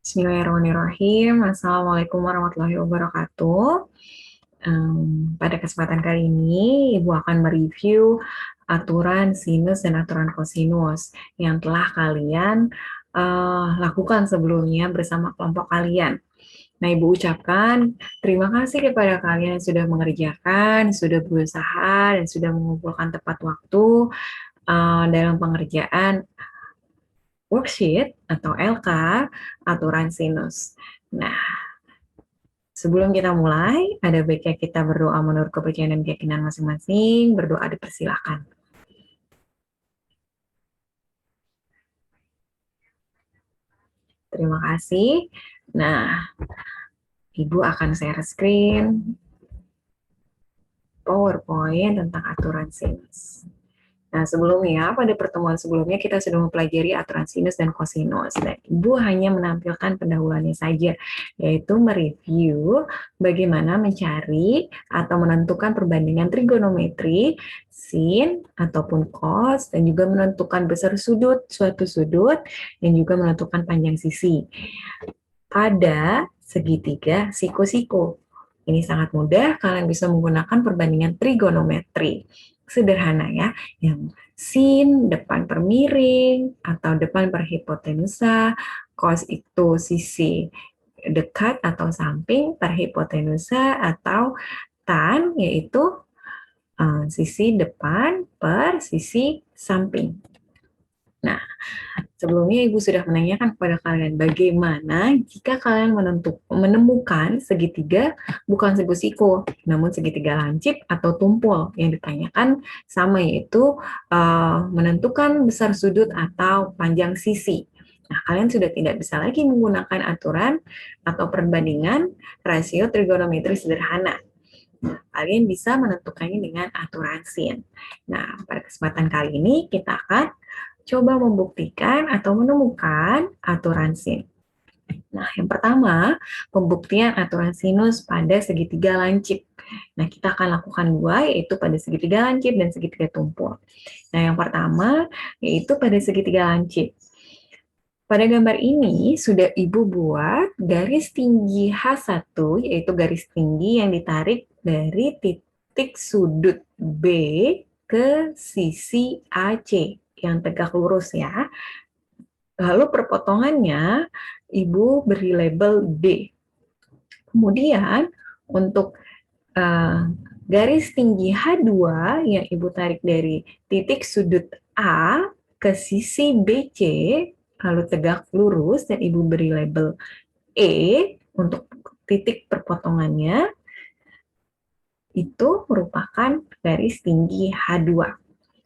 Bismillahirrahmanirrahim. Assalamualaikum warahmatullahi wabarakatuh. Pada kesempatan kali ini, Ibu akan mereview aturan sinus dan aturan kosinus yang telah kalian lakukan sebelumnya bersama kelompok kalian. Nah, Ibu ucapkan terima kasih kepada kalian yang sudah mengerjakan, sudah berusaha, dan sudah mengumpulkan tepat waktu dalam pengerjaan worksheet atau LK aturan sinus. Nah, sebelum kita mulai, ada baiknya kita berdoa menurut kepercayaan dan keyakinan masing-masing. Berdoa dipersilakan. Terima kasih. Nah, Ibu akan share screen PowerPoint tentang aturan sinus. Nah, sebelumnya, pada pertemuan sebelumnya kita sudah mempelajari aturan sinus dan kosinus. Dan Ibu hanya menampilkan pendahuluannya saja, yaitu mereview bagaimana mencari atau menentukan perbandingan trigonometri, sin ataupun cos, dan juga menentukan besar sudut suatu sudut, dan juga menentukan panjang sisi pada segitiga siku-siku. Ini sangat mudah, kalian bisa menggunakan perbandingan trigonometri. Sederhana ya, yang sin depan per miring atau depan per hipotenusa, cos itu sisi dekat atau samping per hipotenusa, atau tan yaitu sisi depan per sisi samping. Nah, sebelumnya Ibu sudah menanyakan kepada kalian bagaimana jika kalian menemukan segitiga bukan siku-siku, namun segitiga lancip atau tumpul. Yang ditanyakan sama, yaitu menentukan besar sudut atau panjang sisi. Nah, kalian sudah tidak bisa lagi menggunakan aturan atau perbandingan rasio trigonometri sederhana. Nah, kalian bisa menentukannya dengan aturan sin. Nah, pada kesempatan kali ini kita akan coba membuktikan atau menemukan aturan sin. Nah, yang pertama, pembuktian aturan sinus pada segitiga lancip. Nah, kita akan lakukan dua, yaitu pada segitiga lancip dan segitiga tumpul. Nah, yang pertama, yaitu pada segitiga lancip. Pada gambar ini, sudah Ibu buat garis tinggi H1, yaitu garis tinggi yang ditarik dari titik sudut B ke sisi AC yang tegak lurus ya. Lalu perpotongannya Ibu beri label D. Kemudian untuk garis tinggi H2 yang Ibu tarik dari titik sudut A ke sisi BC lalu tegak lurus dan Ibu beri label E untuk titik perpotongannya, itu merupakan garis tinggi H2.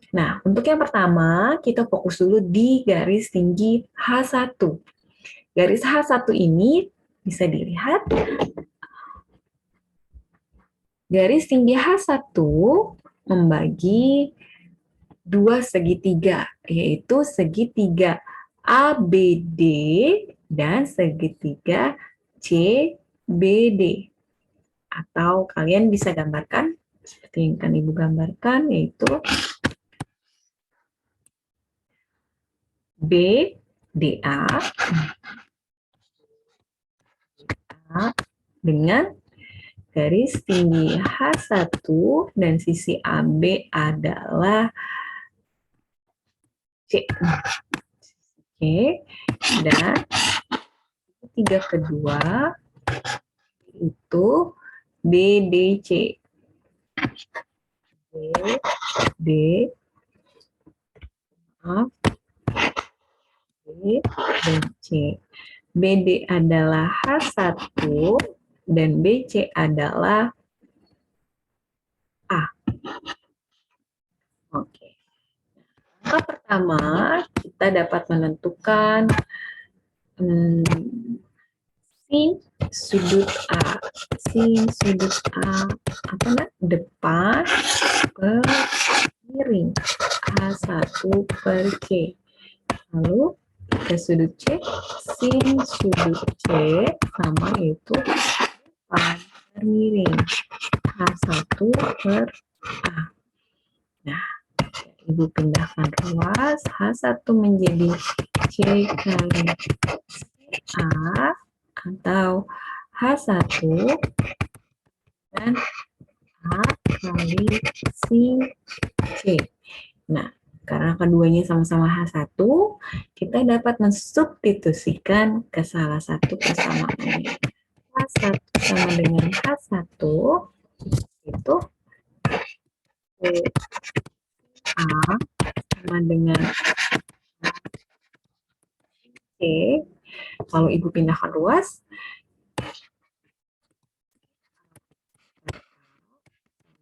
Nah, untuk yang pertama, kita fokus dulu di garis tinggi H1. Garis H1 ini bisa dilihat, garis tinggi H1 membagi dua segitiga, yaitu segitiga ABD dan segitiga CBD. Atau kalian bisa gambarkan, seperti yang akan Ibu gambarkan, yaitu BDA dengan garis tinggi H1 dan sisi AB adalah C. Oke, dan tiga kedua itu BDC. B, maaf, B dan C. BD adalah H1 dan BC adalah A. Oke. Langkah pertama, kita dapat menentukan sin sudut A. Sin sudut A depan per miring A1 per C. Lalu ke sudut C, sin sudut C sama, yaitu depan per miring A1 per A. Nah, Ibu pindahkan ruas, H1 menjadi C kali C, A atau H1 dan A kali sin C. Nah, karena keduanya sama-sama H1, kita dapat mensubstitusikan ke salah satu persamaannya. H1 sama dengan H1 itu A sama dengan C. Kalau Ibu pindahkan ruas,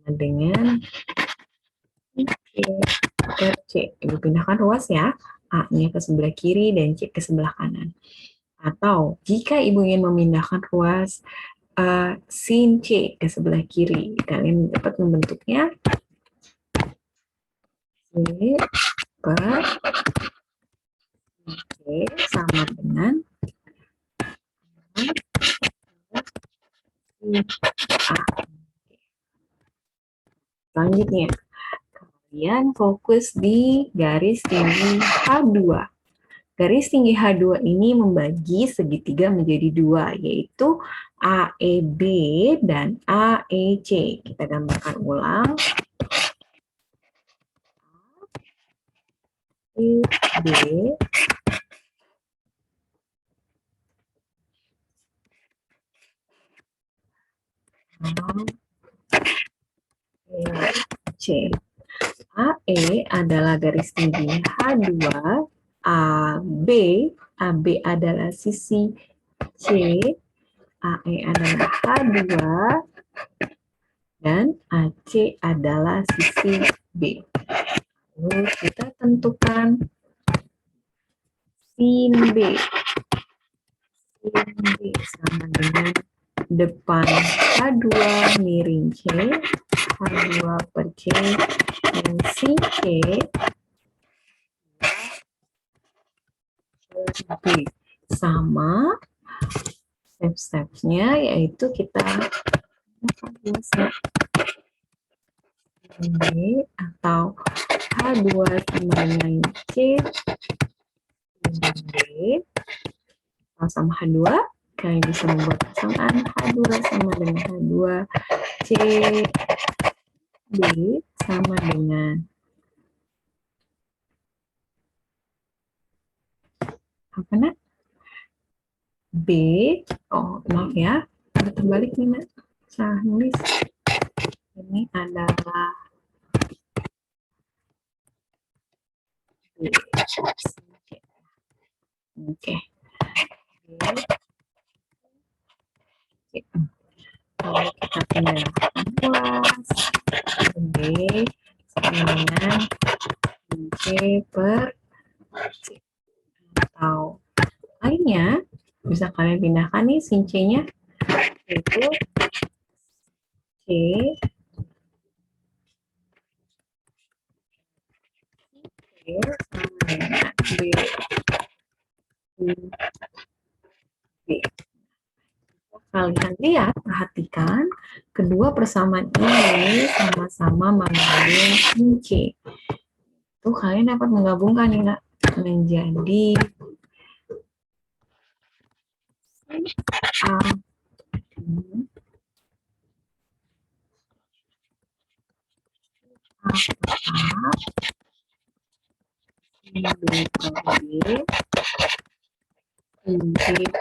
sama dengan C per C. Ibu pindahkan ruas ya. A-nya ke sebelah kiri dan C ke sebelah kanan. Atau jika Ibu ingin memindahkan ruas sin C ke sebelah kiri, kalian dapat membentuknya C per C sama dengan A. Selanjutnya, kalian fokus di garis tinggi H2. Garis tinggi H2 ini membagi segitiga menjadi dua, yaitu AEB dan AEC. Kita gambarkan ulang. AEB AEC. AE adalah garis tinggi H2, AB adalah sisi C, AE adalah H2, dan AC adalah sisi B. Lalu kita tentukan sin B. Sin B sama dengan depan H2 miring C, H2 per C, dan sin C B. Sama step-stepnya, yaitu kita B atau H2 sama dengan C B sama H2, kalian bisa membuat pasangan H2 sama dengan H2 C B sama dengan apa nak? B, oh maaf ya, terbalik nih nak, salah nulis. Ini adalah B. Oke. Kalau kita pindahkan ruas, B sama dengan C per C. Atau lainnya, bisa kalian pindahkan nih sin C-nya, yaitu C sama dengan B. Kalian lihat, perhatikan, kedua persamaan ini sama-sama mengandung sin C. Tuh kalian dapat menggabungkan ini nak, menjadi A B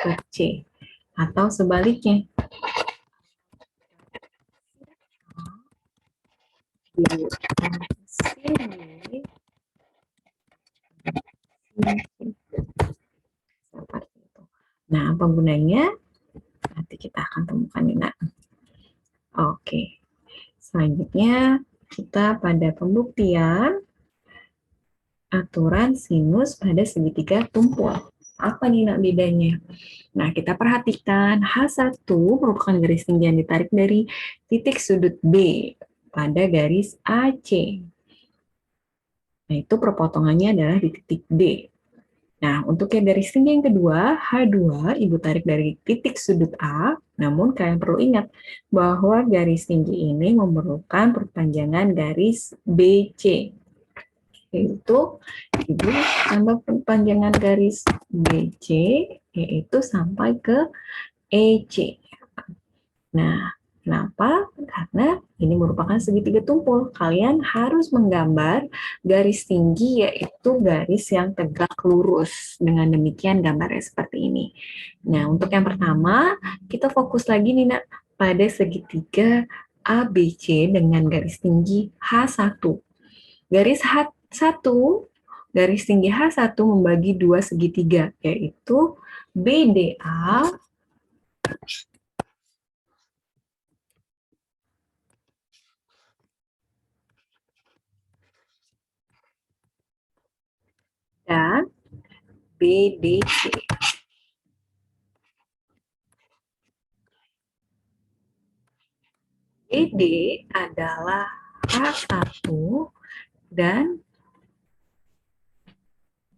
per C, atau sebaliknya seperti itu. Nah, apa gunanya? Nanti kita akan temukan ini nak. Oke, selanjutnya kita pada pembuktian aturan sinus pada segitiga tumpul. Apa nih nak bedanya? Nah, kita perhatikan H1 merupakan garis tinggi yang ditarik dari titik sudut B pada garis AC. Nah, itu perpotongannya adalah di titik D. Nah, untuk yang garis tinggi yang kedua, H2, Ibu tarik dari titik sudut A, namun kalian perlu ingat bahwa garis tinggi ini memerlukan perpanjangan garis BC. Yaitu, Ibu tambah perpanjangan garis BC yaitu sampai ke EC. Nah, kenapa? Karena ini merupakan segitiga tumpul. Kalian harus menggambar garis tinggi, yaitu garis yang tegak lurus. Dengan demikian gambarnya seperti ini. Nah, untuk yang pertama, kita fokus lagi nih, Nak, pada segitiga ABC dengan garis tinggi H1. Garis H1, garis tinggi H1 membagi dua segitiga, yaitu BDA dan BDC. BD adalah H1 dan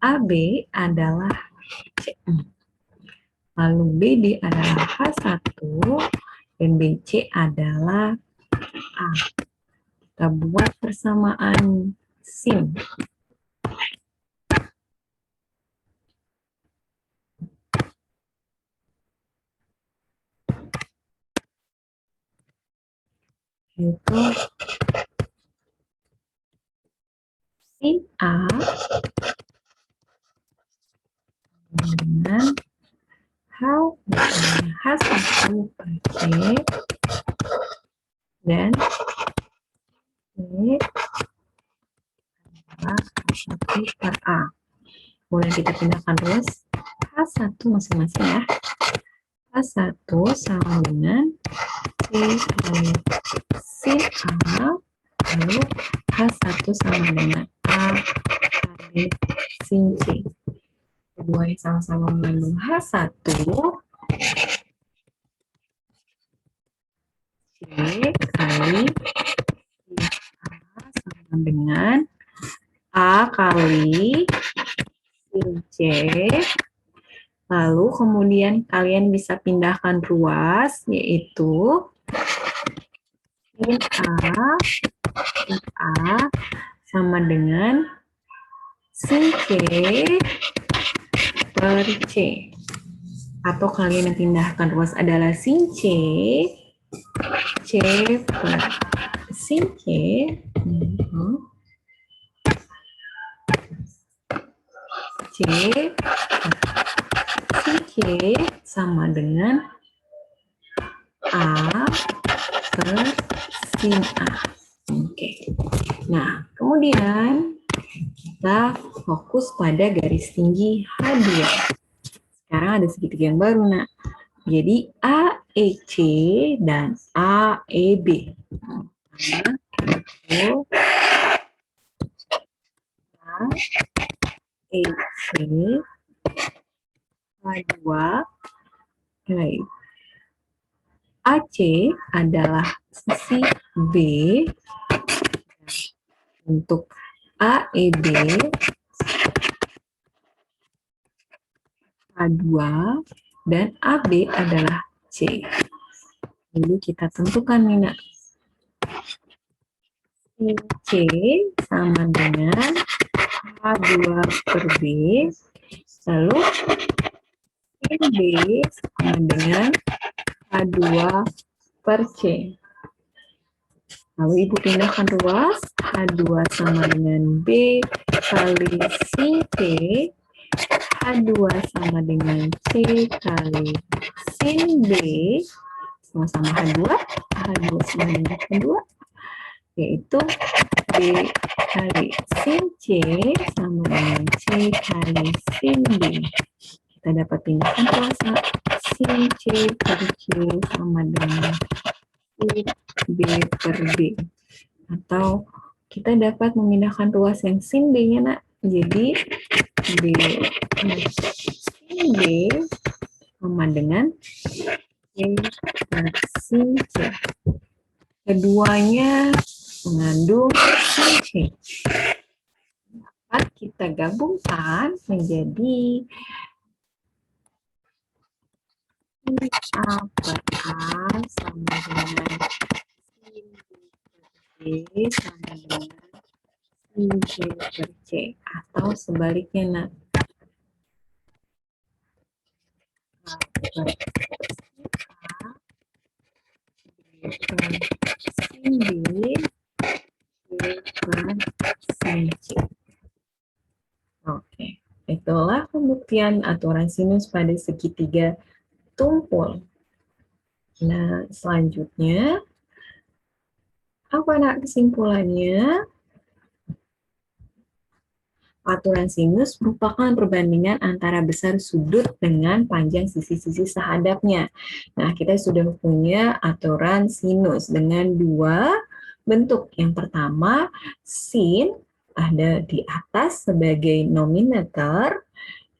AB adalah C. Lalu BD adalah H1 dan BC adalah A. Kita buat persamaan sin. Itu sin A dengan H1 per C dan C adalah H1 per A. Kemudian kita pindahkan ruas H1 masing-masing ya. H1 sama dengan C kali sin A, lalu H1 sama dengan A kali sin C. Keduanya sama-sama mengandung H1, C kali sin A sama dengan A kali sin C. Lalu kemudian kalian bisa pindahkan ruas, yaitu sin A sama dengan sin C per C. Atau kalian yang pindahkan ruas adalah sin C, C per sin C, C sin C sama dengan A per sin A. Oke. Nah, kemudian kita fokus pada garis tinggi H2. Sekarang ada segitiga yang baru, Nak. Jadi AEC dan AEB. AEC, H2, AC adalah sisi B. Untuk AEB, A2, dan AB adalah C. Lalu kita tentukan nih, Nak. C sama dengan H2 per B, lalu B sama dengan H2 per C. Lalu Ibu pindahkan ruas, H2 sama dengan B kali sin C, H2 sama dengan C kali sin B, sama-sama H2, H2 sama dengan H2, yaitu B kali sin C sama dengan C kali sin B. Kita dapat pindahkan ruas, sin C per C sama dengan sin B per B. Atau kita dapat memindahkan ruas yang sin B-nya, Nak. Jadi B sin B sama dengan C per sin C. Keduanya mengandung sin C. Dapat kita gabungkan menjadi sin A per A sama dengan sin B per B sama dengan sin C per C. Atau sebaliknya, Nak. sin B sin C. Oke, itulah pembuktian aturan sinus pada segitiga tumpul. Nah, selanjutnya, apa nak kesimpulannya? Aturan sinus merupakan perbandingan antara besar sudut dengan panjang sisi-sisi sehadapnya. Nah, kita sudah punya aturan sinus dengan dua bentuk. Yang pertama, sin ada di atas sebagai nominator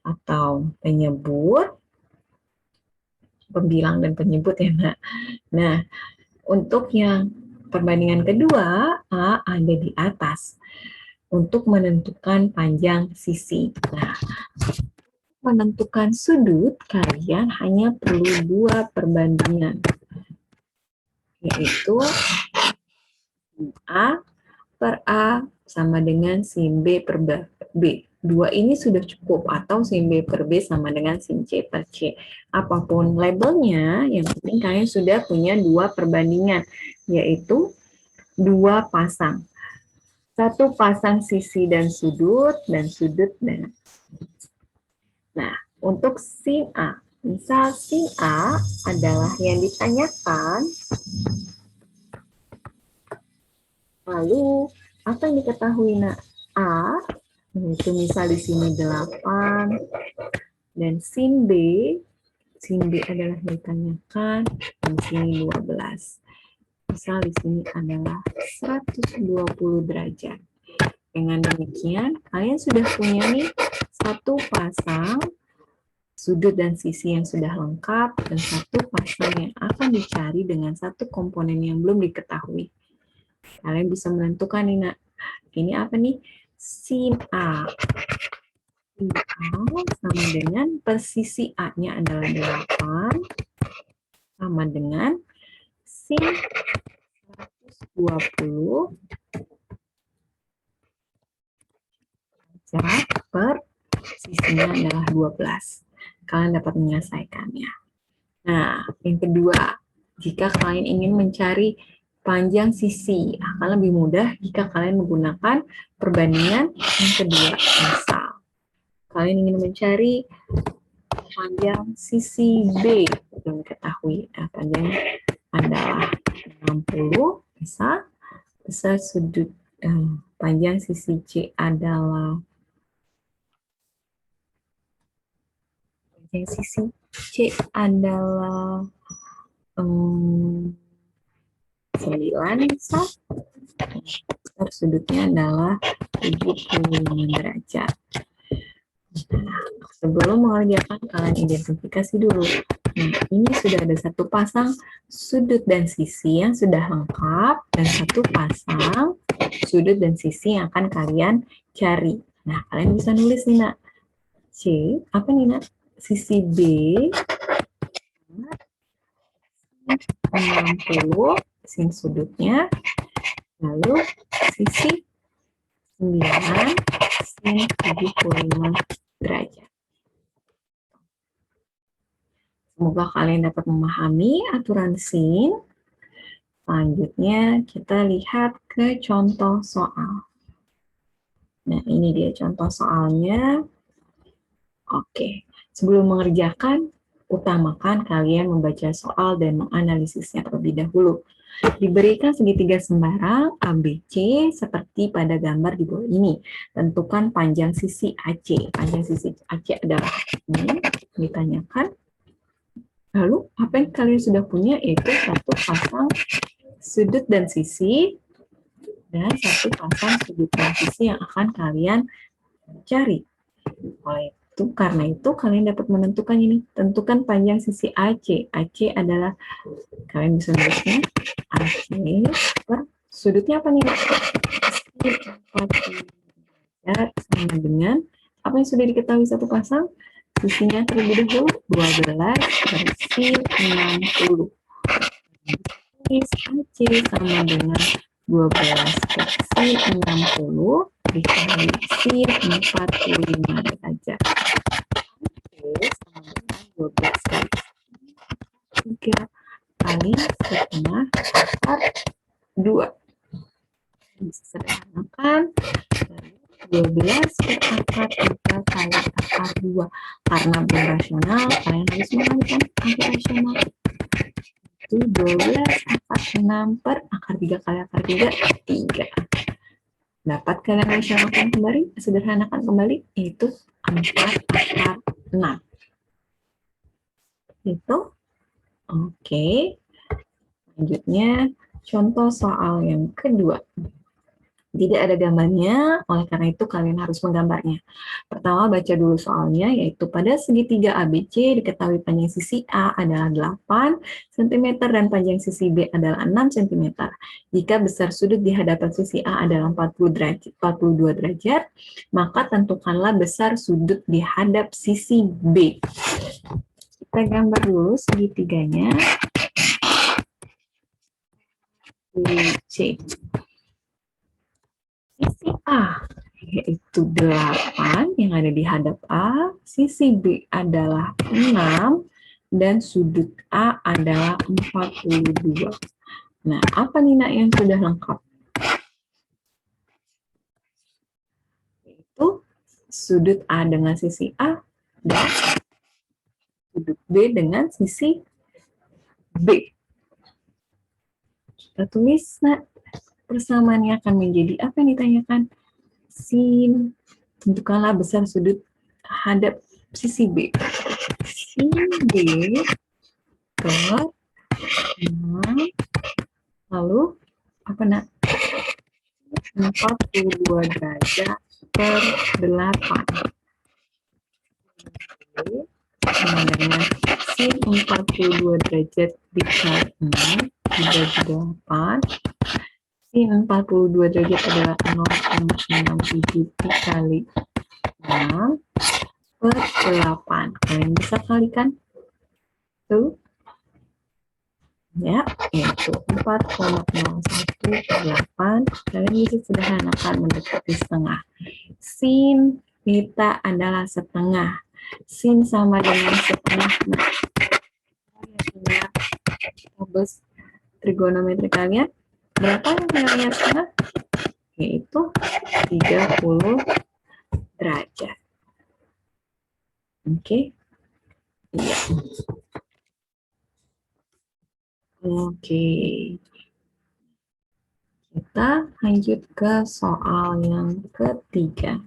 atau penyebut, pembilang dan penyebut ya, Nak. Nah, untuk yang perbandingan kedua, A ada di atas untuk menentukan panjang sisi. Nah, menentukan sudut, kalian hanya perlu dua perbandingan, yaitu A per A sama dengan sin B per B. Dua ini sudah cukup, atau sin B per B sama dengan sin C per C. Apapun labelnya, yang penting kalian sudah punya dua perbandingan, yaitu dua pasang. Satu pasang sisi dan sudut dan. Nah, untuk sin A, misal sin A adalah yang ditanyakan, lalu apa yang diketahui nak? A, itu misal di sini 8, dan sin B adalah yang ditanyakan, dan sini 12. Misal di sini adalah 120 derajat. Dengan demikian, kalian sudah punya nih satu pasang sudut dan sisi yang sudah lengkap, dan satu pasang yang akan dicari dengan satu komponen yang belum diketahui. Kalian bisa menentukan nih, nak. Ini apa nih? Sin A. Sin A sama dengan persisi A-nya adalah 8, sama dengan sin 120 derajat per sisinya adalah 12. Kalian dapat menyelesaikannya. Nah, yang kedua, jika kalian ingin mencari panjang sisi, akan lebih mudah jika kalian menggunakan perbandingan yang kedua. Misal, kalian ingin mencari panjang sisi B, belum diketahui. Nah, panjangnya adalah 60, bisa besar sudut panjang sisi C adalah sisi C adalah 9, misal. Sudutnya adalah 75 derajat. Nah, sebelum mengerjakan, kalian identifikasi dulu. Nah, ini sudah ada satu pasang sudut dan sisi yang sudah lengkap, dan satu pasang sudut dan sisi yang akan kalian cari. Nah, kalian bisa nulis nih, nak. C, apa nih, nak? Sisi B 60 sin sudutnya, lalu sisi 9 sin 75 derajat. Semoga kalian dapat memahami aturan sin. Selanjutnya kita lihat ke contoh soal. Nah, ini dia contoh soalnya. Oke, sebelum mengerjakan, utamakan kalian membaca soal dan menganalisisnya terlebih dahulu. Diberikan segitiga sembarang ABC seperti pada gambar di bawah ini. Tentukan panjang sisi AC. Panjang sisi AC adalah ini, ditanyakan. Lalu, apa yang kalian sudah punya yaitu satu pasang sudut dan sisi, dan satu pasang sudut dan sisi yang akan kalian cari. Karena itu kalian dapat menentukan ini. Tentukan panjang sisi AC. AC adalah, kalian bisa nulisnya AC per sudutnya apa nih? 40 derajat sama dengan apa yang sudah diketahui satu pasang? Sisinya terlebih dahulu 12 per sin 60. AC sama dengan 12 per sin 60 dikali sin 45 derajat. Oke, sama dengan 12 kali kali akar 2. Karena belum rasional, kalian harus mengalihkan angka rasional. Itu 12 akar 6 per akar 3 kali akar 3, 3. Dapat kalian rasionalkan kembali, sederhanakan kembali, itu 4 akar 6. Itu. Oke. Selanjutnya, contoh soal yang kedua. Tidak ada gambarnya, oleh karena itu kalian harus menggambarnya. Pertama, baca dulu soalnya, yaitu pada segitiga ABC diketahui panjang sisi A adalah 8 cm dan panjang sisi B adalah 6 cm. Jika besar sudut di hadapan sisi A adalah 42 derajat, maka tentukanlah besar sudut di hadap sisi B. Kita gambar dulu segitiganya. C. Sisi A yaitu 8 yang ada di hadap A, sisi B adalah 6, dan sudut A adalah 42. Nah, apa nih Nak yang sudah lengkap? Yaitu sudut A dengan sisi A dan sudut B dengan sisi B. Kita tulis, Nak. Persamaannya akan menjadi apa yang ditanyakan? Sin. Tentukanlah besar sudut hadap sisi B. Sin B per 6, lalu apa Nak? 42 derajat per 8. Sama dengan sin 42 derajat dikali 6 dibagi 8. Sin 42 derajat adalah 0,67 dikali 6 per 8. Kalian bisa kalikan? Tuh. Ya, yaitu 4,01 per 8. Kalian bisa sederhanakan mendekati setengah. Sin theta adalah setengah. Sin sama dengan setengah. Nah, tabus trigonometri kalian. Berapa yang nilainya setengah? Yaitu 30 derajat. Oke. Iya. Oke. Kita lanjut ke soal yang ketiga.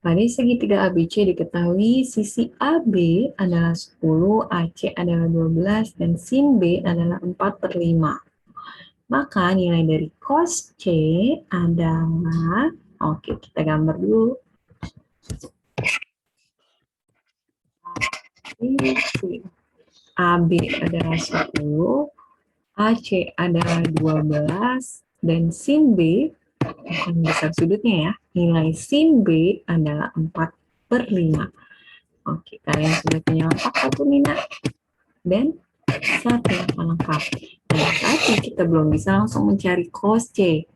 Pada segitiga ABC diketahui sisi AB adalah 10, AC adalah 12, dan sin B adalah 4/5. Maka nilai dari cos C adalah, oke kita gambar dulu. Sisi AB adalah 10, AC adalah 12, dan sin B, bukan besar sudutnya ya, nilai sin B adalah 4/5. Oke, kalian sudah punya lengkap satu Nina dan satu yang lengkap. Nah, tapi kita belum bisa langsung mencari cos C.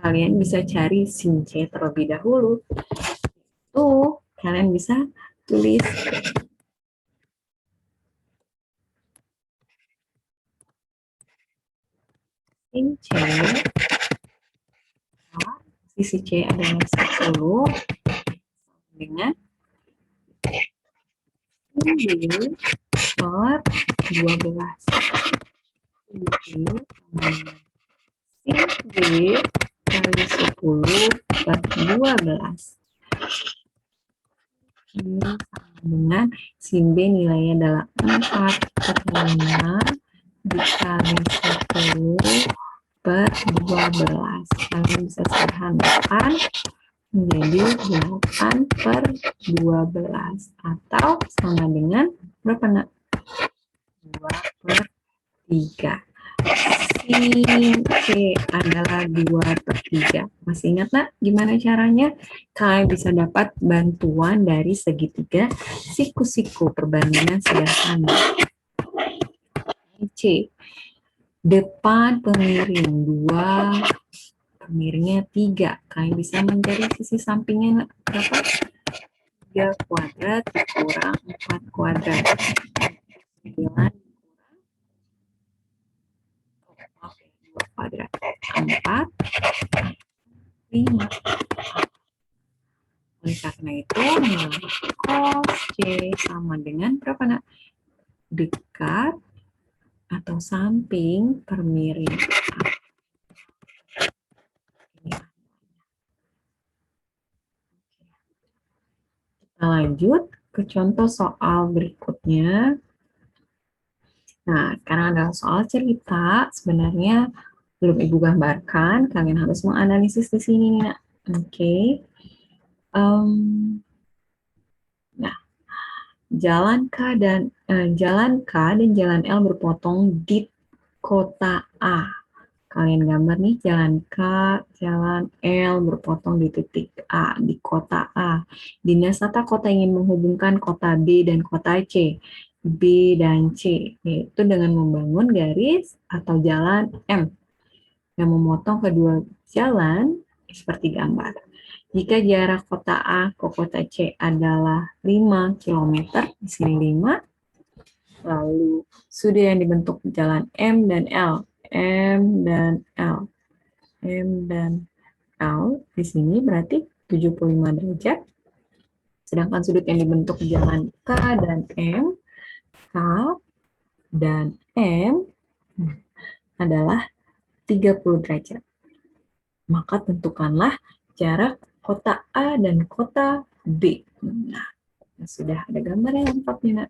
Kalian bisa cari sin C terlebih dahulu. Tuh, kalian bisa tulis sin C, sisi C adalah 10 dengan sin B per 12. Sin B kali 10 per 12. Ini sama dengan sin B nilainya adalah 4/5 dikali 10 per 12. Kalian bisa sederhanakan menjadi 8/12 atau sama dengan berapa Nak? 2/3. Sin C adalah 2/3. Masih ingat Nak gimana caranya? Kalian bisa dapat bantuan dari segitiga siku-siku perbandingan sederhana. C. Depan pemiring 2, pemiringnya 3. Kalian bisa mencari sisi sampingnya berapa? 3 kuadrat kurang 4 kuadrat. 9 2 kuadrat. 4 5. Oleh karena itu, nilai cos C sama dengan berapa, nak? Dekat atau samping per miring A. Kita lanjut ke contoh soal berikutnya. Nah, karena ada soal cerita, sebenarnya belum Ibu gambarkan, kalian harus menganalisis di sini, nak. Oke. Nah, jalan K dan jalan L berpotong di kota A. Kalian gambar nih, jalan K, jalan L berpotong di titik A, di kota A. Dinas tata kota ingin menghubungkan kota B dan kota C. B dan C, yaitu dengan membangun garis atau jalan M yang memotong kedua jalan seperti gambar. Jika jarak kota A ke kota C adalah 5 km, di sini 5, lalu sudut yang dibentuk jalan M dan L, M dan L, M dan L, di sini berarti 75 derajat. Sedangkan sudut yang dibentuk jalan K dan M, K dan M adalah 30 derajat. Maka tentukanlah jarak kota A dan kota B. Nah, sudah ada gambar yang lengkap nih, nak.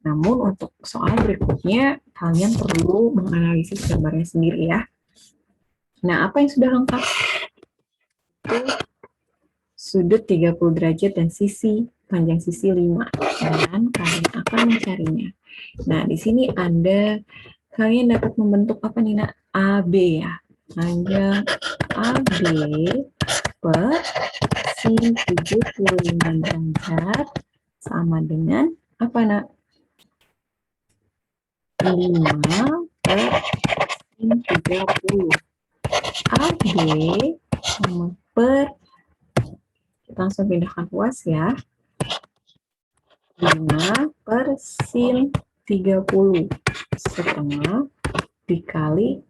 Namun untuk soal berikutnya, kalian perlu menganalisis gambarnya sendiri ya. Nah, apa yang sudah lengkap? Itu sudut 30 derajat dan panjang sisi 5. Dan kalian akan mencarinya. Nah, di sini kalian dapat membentuk apa nih, nak? AB ya. Panjang AB per sin 75 derajat sama dengan apa, nak? 5 per sin 30. AB sama per, kita langsung pindahkan ruas ya. 5 per sin 30 setengah dikali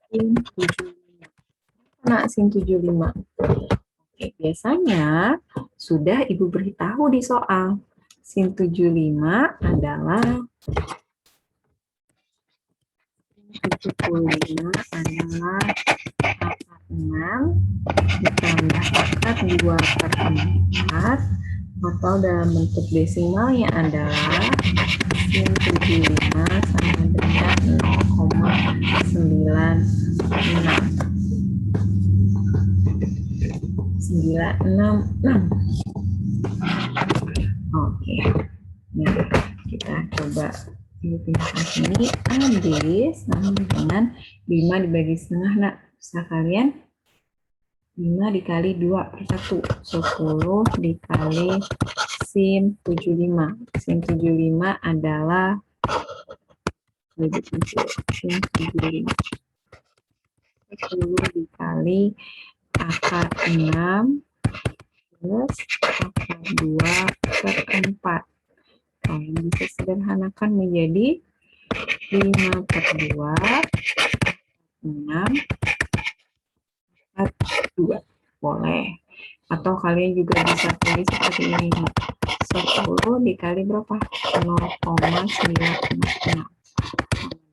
sin 75. Nah, sin 75. Oke, biasanya sudah Ibu beritahu di soal. Sin 75 adalah 75 adalah 46 ditambah akar 2 per 4 atau dalam bentuk desimalnya adalah sin 75 sama dengan 0,966. Oke, nah kita coba pindahkan sini. AB sama dengan 5 dibagi setengah, nak. Bisa kalian 5 dikali 2 per 1, 10 dikali sin 75. Sin 75 adalah sin 75. 10 dikali akar 6 plus akar 2 per 4. Kalian bisa sederhanakan menjadi 5 per 2, 6 per 2. Boleh. Atau kalian juga bisa tulis seperti ini. 10 dikali berapa? 0,966.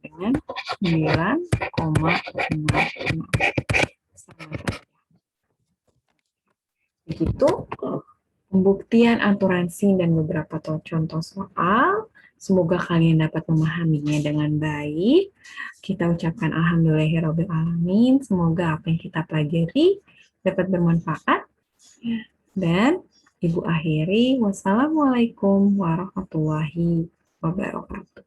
Dengan 9,66. Sama saja. Begitu pembuktian aturan sin dan beberapa contoh soal. Semoga kalian dapat memahaminya dengan baik. Kita ucapkan alhamdulillahirabbil alamin. Semoga apa yang kita pelajari dapat bermanfaat. Dan Ibu akhiri, wassalamualaikum warahmatullahi wabarakatuh.